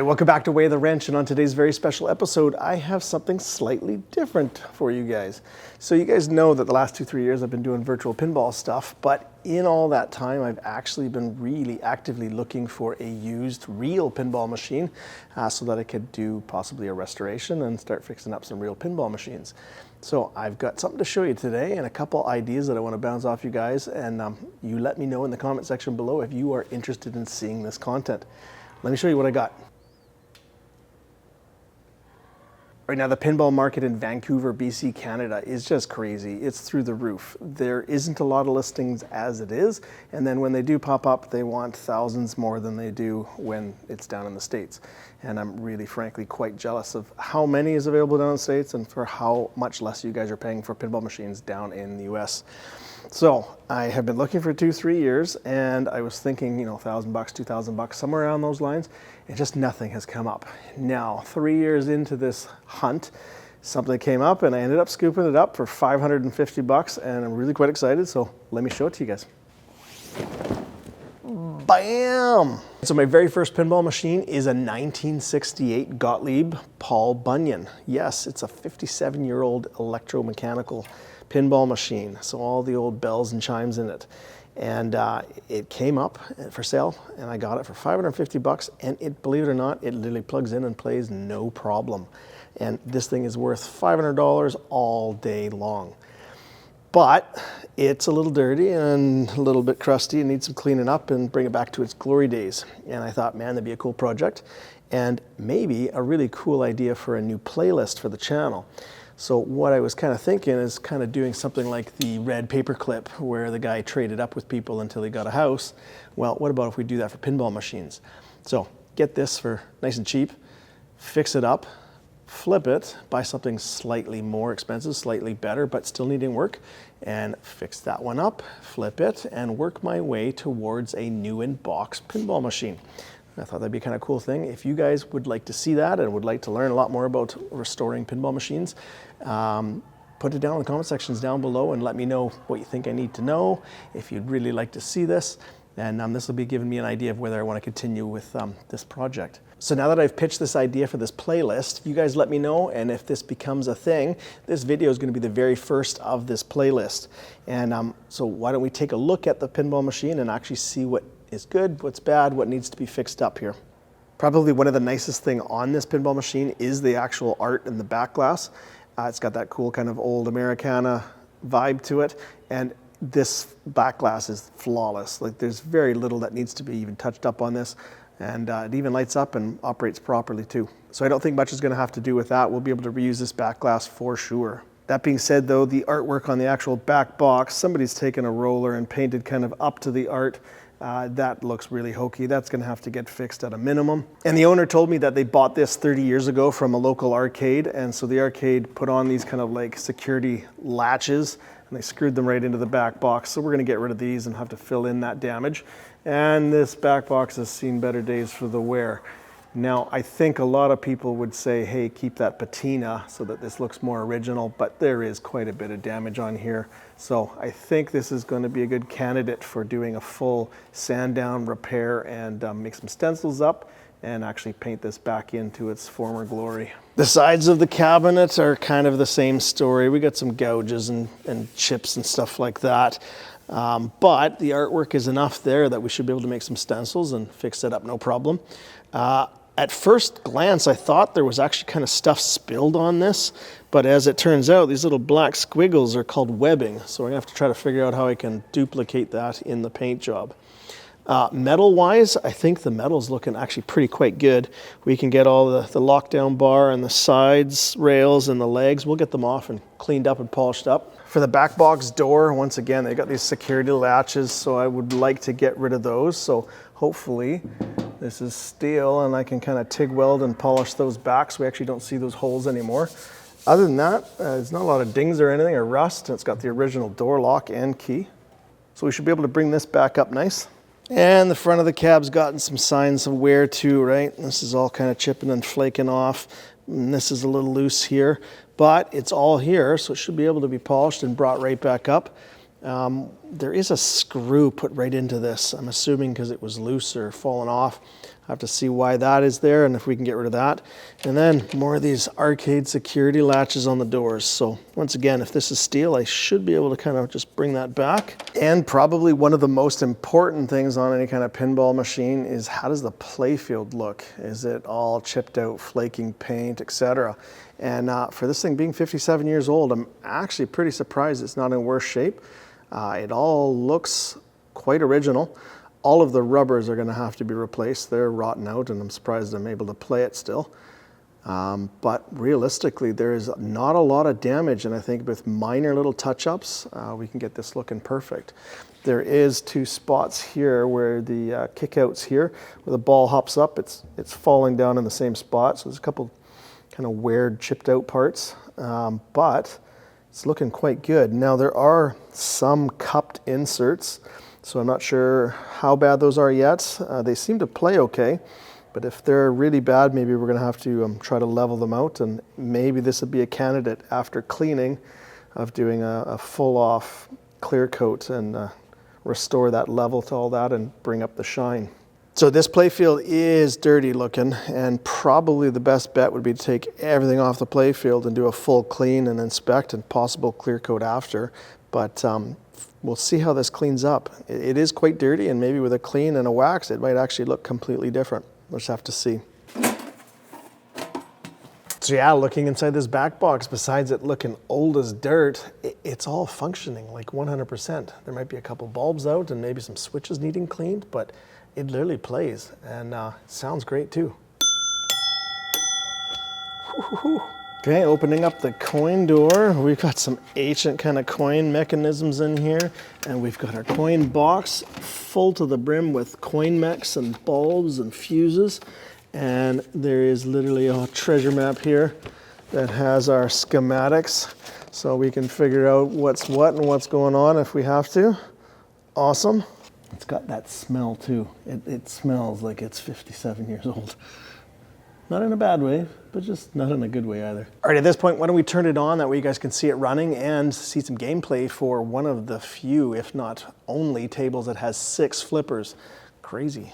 welcome back to Weigh the Wrench, and on today's very special episode, I have something slightly different for you guys. So you guys know that the last 2-3 years I've been doing virtual pinball stuff, but in all that time I've actually been really actively looking for a used real pinball machine so that I could do possibly a restoration and start fixing up some real pinball machines. So I've got something to show you today and a couple ideas that I want to bounce off you guys, and you let me know in the comment section below if you are interested in seeing this content. Let me show you what I got. Right now, the pinball market in Vancouver, BC, Canada is just crazy. It's through the roof. There isn't a lot of listings as it is, and then when they do pop up, they want thousands more than they do when it's down in the States. And I'm really, frankly, quite jealous of how many is available down in the States and for how much less you guys are paying for pinball machines down in the US. So I have been looking for 2-3 years, and I was thinking, $1,000, $2,000, somewhere around those lines, and just nothing has come up. Now, 3 years into this hunt, something came up, and I ended up scooping it up for $550, and I'm really quite excited, so let me show it to you guys. Bam! So my very first pinball machine is a 1968 Gottlieb Paul Bunyan. Yes, it's a 57-year-old electromechanical pinball machine, so all the old bells and chimes in it. And it came up for sale, and I got it for $550, and it, believe it or not, it literally plugs in and plays no problem. And this thing is worth $500 all day long. But it's a little dirty and a little bit crusty and needs some cleaning up and bring it back to its glory days. And I thought, man, that'd be a cool project and maybe a really cool idea for a new playlist for the channel. So what I was kind of thinking is kind of doing something like the red paperclip where the guy traded up with people until he got a house. Well, what about if we do that for pinball machines? So get this for nice and cheap, fix it up, flip it, buy something slightly more expensive, slightly better, but still needing work, and fix that one up, flip it, and work my way towards a new in-box pinball machine. I thought that'd be a kind of cool thing. If you guys would like to see that and would like to learn a lot more about restoring pinball machines, put it down in the comment sections down below and let me know what you think I need to know, if you'd really like to see this. And this will be giving me an idea of whether I want to continue with this project. So now that I've pitched this idea for this playlist, you guys let me know, and if this becomes a thing, this video is going to be the very first of this playlist. And so why don't we take a look at the pinball machine and actually see what is good, what's bad, what needs to be fixed up here. Probably one of the nicest thing on this pinball machine is the actual art in the back glass. It's got that cool kind of old Americana vibe to it, and this back glass is flawless. Like, there's very little that needs to be even touched up on this, and it even lights up and operates properly too. So I don't think much is going to have to do with that. We'll be able to reuse this back glass for sure. That being said though, the artwork on the actual back box, somebody's taken a roller and painted kind of up to the art. That looks really hokey. That's going to have to get fixed at a minimum. And the owner told me that they bought this 30 years ago from a local arcade, and so the arcade put on these kind of like security latches, and they screwed them right into the back box. So we're going to get rid of these and have to fill in that damage. And this back box has seen better days for the wear. Now, I think a lot of people would say, hey, keep that patina so that this looks more original, but there is quite a bit of damage on here. So I think this is going to be a good candidate for doing a full sand down repair and make some stencils up and actually paint this back into its former glory. The sides of the cabinet are kind of the same story. We got some gouges and chips and stuff like that. But the artwork is enough there that we should be able to make some stencils and fix it up no problem. At first glance, I thought there was actually kind of stuff spilled on this, but as it turns out, these little black squiggles are called webbing, so we're gonna have to try to figure out how I can duplicate that in the paint job. Metal-wise, I think the metal's looking actually pretty quite good. We can get all the lockdown bar and the sides rails and the legs. We'll get them off and cleaned up and polished up. For the back box door, once again, they got these security latches, so I would like to get rid of those. So hopefully this is steel and I can kind of TIG weld and polish those back so we actually don't see those holes anymore. Other than that, there's not a lot of dings or anything or rust. It's got the original door lock and key. So we should be able to bring this back up nice. And the front of the cab's gotten some signs of wear too, right? This is all kind of chipping and flaking off. And this is a little loose here, but it's all here, so it should be able to be polished and brought right back up. There is a screw put right into this. I'm assuming because it was loose or fallen off. I have to see why that is there and if we can get rid of that. And then more of these arcade security latches on the doors. So once again, if this is steel, I should be able to kind of just bring that back. And probably one of the most important things on any kind of pinball machine is how does the playfield look? Is it all chipped out, flaking paint, etc.? And for this thing being 57 years old, I'm actually pretty surprised it's not in worse shape. It all looks quite original. All of the rubbers are going to have to be replaced. They're rotten out, and I'm surprised I'm able to play it still. But realistically, there is not a lot of damage, and I think with minor little touch-ups, we can get this looking perfect. There is two spots here where the kickouts here, where the ball hops up, it's falling down in the same spot. So there's a couple kind of weird chipped out parts, but it's looking quite good. Now there are some cupped inserts, so I'm not sure how bad those are yet. They seem to play okay, but if they're really bad, maybe we're gonna have to try to level them out, and maybe this would be a candidate after cleaning of doing a full off clear coat and restore that level to all that and bring up the shine. So this playfield is dirty looking, and probably the best bet would be to take everything off the playfield and do a full clean and inspect and possible clear coat after. But we'll see how this cleans up. It is quite dirty, and maybe with a clean and a wax, it might actually look completely different. We'll just have to see. So yeah, looking inside this back box, besides it looking old as dirt, it's all functioning like 100%. There might be a couple bulbs out and maybe some switches needing cleaned, but it literally plays, and sounds great too. Okay, opening up the coin door. We've got some ancient kind of coin mechanisms in here, and we've got our coin box full to the brim with coin mechs and bulbs and fuses. And there is literally a treasure map here that has our schematics, so we can figure out what's what and what's going on if we have to. Awesome. It's got that smell too. It smells like it's 57 years old. Not in a bad way, but just not in a good way either. All right, at this point, why don't we turn it on? That way you guys can see it running and see some gameplay for one of the few, if not only, tables that has 6 flippers. Crazy.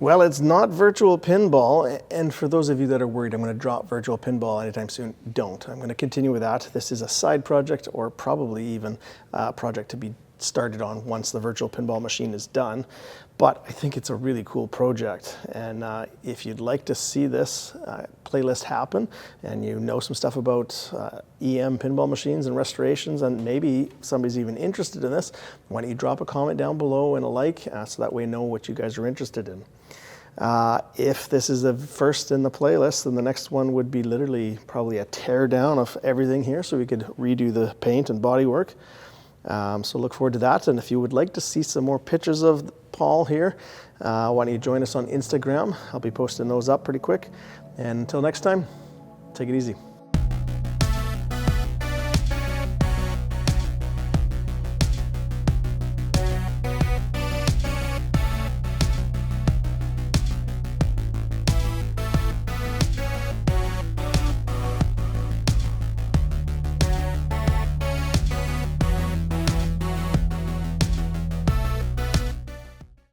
Well, it's not virtual pinball, and for those of you that are worried I'm going to drop virtual pinball anytime soon, don't. I'm going to continue with that. This is a side project, or probably even a project to be started on once the virtual pinball machine is done. But I think it's a really cool project, and if you'd like to see this playlist happen, and you know some stuff about EM pinball machines and restorations, and maybe somebody's even interested in this, why don't you drop a comment down below and a like, so that way I know what you guys are interested in. If this is the first in the playlist, then the next one would be literally probably a tear down of everything here, so we could redo the paint and bodywork. So look forward to that, and if you would like to see some more pictures of Paul here, why don't you join us on Instagram? I'll be posting those up pretty quick. And until next time, take it easy.